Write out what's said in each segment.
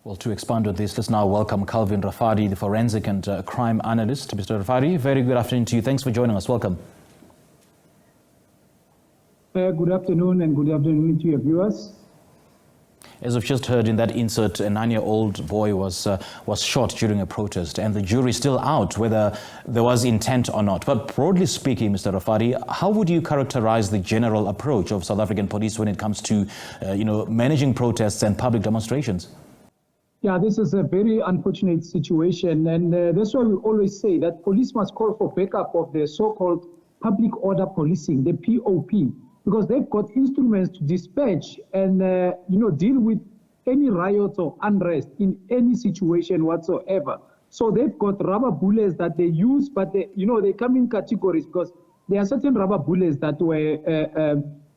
Well, to expand on this, let's now welcome Calvin Rafadi, the forensic and crime analyst. Mr. Rafadi, very good afternoon to you. Thanks for joining us. Welcome. Good afternoon, and good afternoon to your viewers. As we've just heard in that insert, a 9-year-old boy was shot during a protest, and the jury is still out whether there was intent or not. But broadly speaking, Mr. Rafadi, how would you characterize the general approach of South African police when it comes to, managing protests and public demonstrations? Yeah, this is a very unfortunate situation, and that's why we always say that police must call for backup of the so-called public order policing, the POP, because they've got instruments to dispatch and deal with any riots or unrest in any situation whatsoever. So they've got rubber bullets that they use, but they come in categories, because there are certain rubber bullets that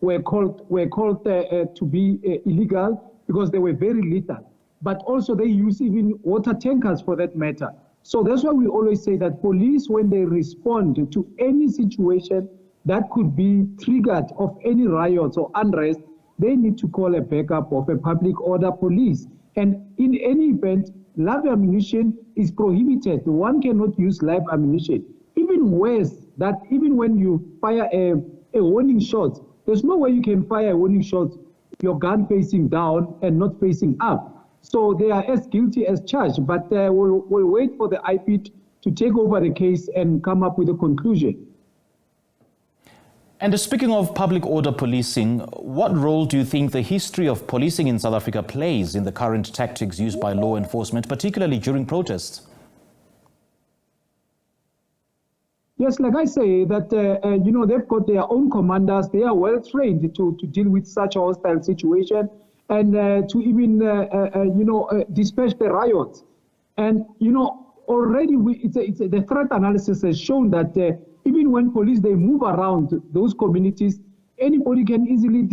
were called to be illegal because they were very lethal. But also they use even water tankers for that matter. So that's why we always say that police, when they respond to any situation that could be triggered of any riots or unrest, they need to call a backup of a public order police. And in any event, live ammunition is prohibited. One cannot use live ammunition. Even worse, that even when you fire a warning shot, there's no way you can fire a warning shot, your gun facing down and not facing up. So they are as guilty as charged, but we'll wait for the IPIT to take over the case and come up with a conclusion. And speaking of public order policing, what role do you think the history of policing in South Africa plays in the current tactics used by law enforcement, particularly during protests? Yes, like I say, that they've got their own commanders. They are well trained to deal with such a hostile situation, and to even dispatch the riots. And already the threat analysis has shown that even when police they move around those communities, anybody can easily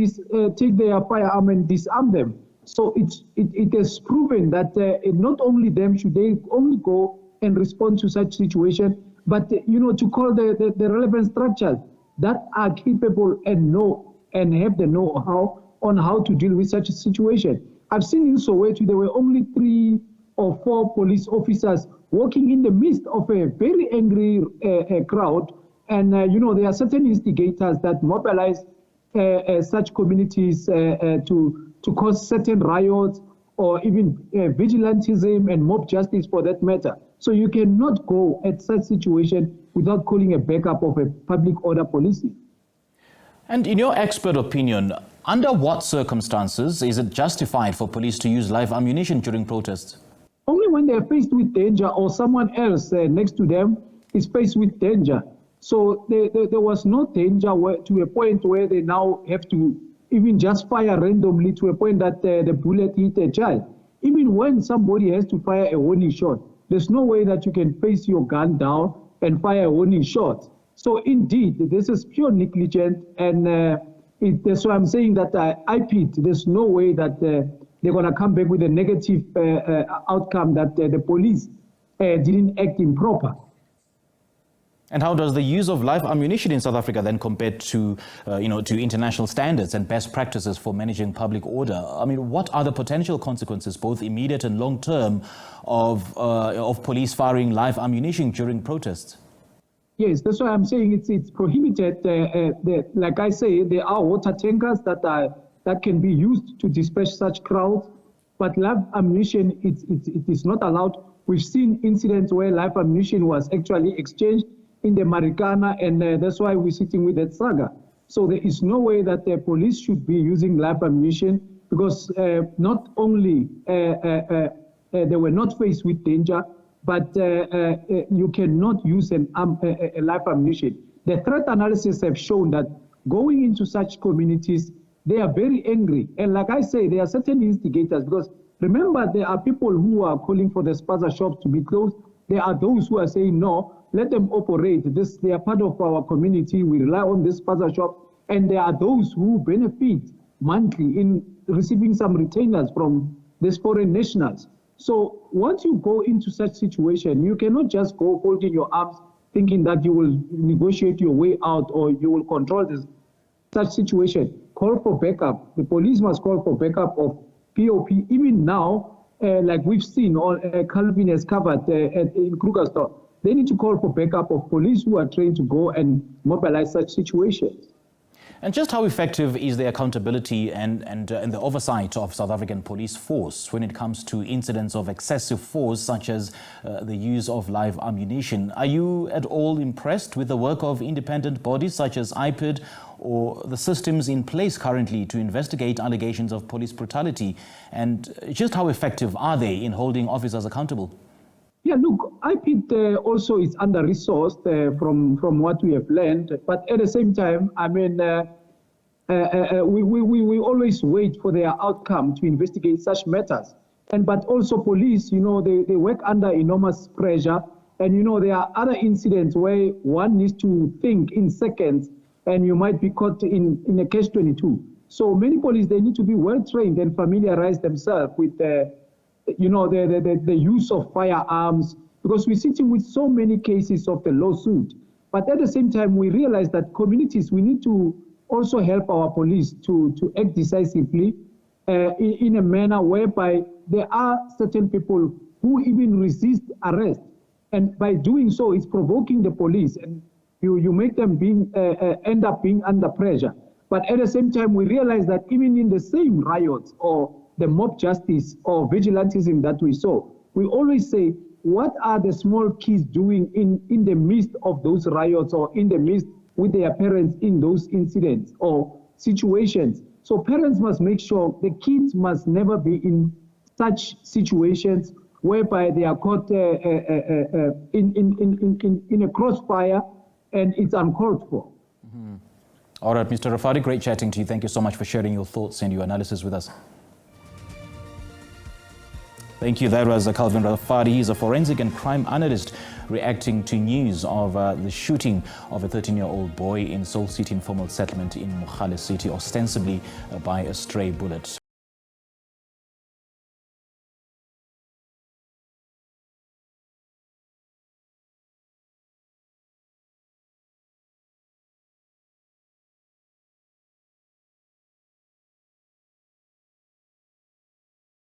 take their firearm and disarm them. So it has proven that not only them should they only go and respond to such situation, but to call the relevant structures that are capable and have the know-how on how to deal with such a situation. I've seen in Soweto there were only 3 or 4 police officers walking in the midst of a very angry crowd, and there are certain instigators that mobilize such communities to cause certain riots or even vigilantism and mob justice for that matter. So you cannot go at such situation without calling a backup of a public order policing. And in your expert opinion, under what circumstances is it justified for police to use live ammunition during protests? Only when they're faced with danger or someone else next to them is faced with danger. So there was no danger to a point where they now have to even just fire randomly to a point that the bullet hit a child. Even when somebody has to fire a warning shot, there's no way that you can face your gun down and fire a warning shot. So indeed, this is pure negligence, and that's why I'm saying that IPIT, there's no way that they're going to come back with a negative outcome that the police didn't act improper. And how does the use of live ammunition in South Africa then compare to, to international standards and best practices for managing public order? I mean, what are the potential consequences, both immediate and long-term, of police firing live ammunition during protests? Yes, that's why I'm saying it's prohibited. Like I say, there are water tankers that can be used to dispatch such crowds, but live ammunition it is not allowed. We've seen incidents where live ammunition was actually exchanged in the Marikana, and that's why we're sitting with that saga. So there is no way that the police should be using live ammunition, because not only they were not faced with danger, but you cannot use a live ammunition. The threat analysis have shown that going into such communities, they are very angry. And like I say, there are certain instigators, because remember, there are people who are calling for the Spaza shops to be closed. There are those who are saying, no, let them operate. They are part of our community. We rely on this Spaza shop. And there are those who benefit monthly in receiving some retainers from these foreign nationals. So once you go into such situation, you cannot just go holding your arms thinking that you will negotiate your way out or you will control this such situation. Call for backup. The police must call for backup of POP. Even now, like we've seen, or Calvin has covered in Krugersdorp, they need to call for backup of police who are trained to go and mobilize such situations. And just how effective is the accountability and the oversight of South African police force when it comes to incidents of excessive force, such as the use of live ammunition? Are you at all impressed with the work of independent bodies such as IPID or the systems in place currently to investigate allegations of police brutality? And just how effective are they in holding officers accountable? Yeah, look, IPID also is under-resourced from what we have learned. But at the same time, I mean, we always wait for their outcome to investigate such matters. But also police, you know, they work under enormous pressure. And, you know, there are other incidents where one needs to think in seconds and you might be caught in a catch-22. So many police, they need to be well-trained and familiarize themselves with you know, the use of firearms, because we're sitting with so many cases of the lawsuit. But at the same time, we realize that communities, we need to also help our police to act decisively in a manner whereby there are certain people who even resist arrest. And by doing so, it's provoking the police, and you make them end up being under pressure. But at the same time, we realize that even in the same riots or the mob justice or vigilantism that we saw, we always say, what are the small kids doing in the midst of those riots or in the midst with their parents in those incidents or situations? So parents must make sure the kids must never be in such situations whereby they are caught in a crossfire and it's uncalled for. Mm-hmm. All right, Mr. Rafadi, great chatting to you. Thank you so much for sharing your thoughts and your analysis with us. Thank you. That was Calvin Rafadi. He's a forensic and crime analyst reacting to news of the shooting of a 13-year-old boy in Soul City Informal settlement in Mohale City, ostensibly by a stray bullet.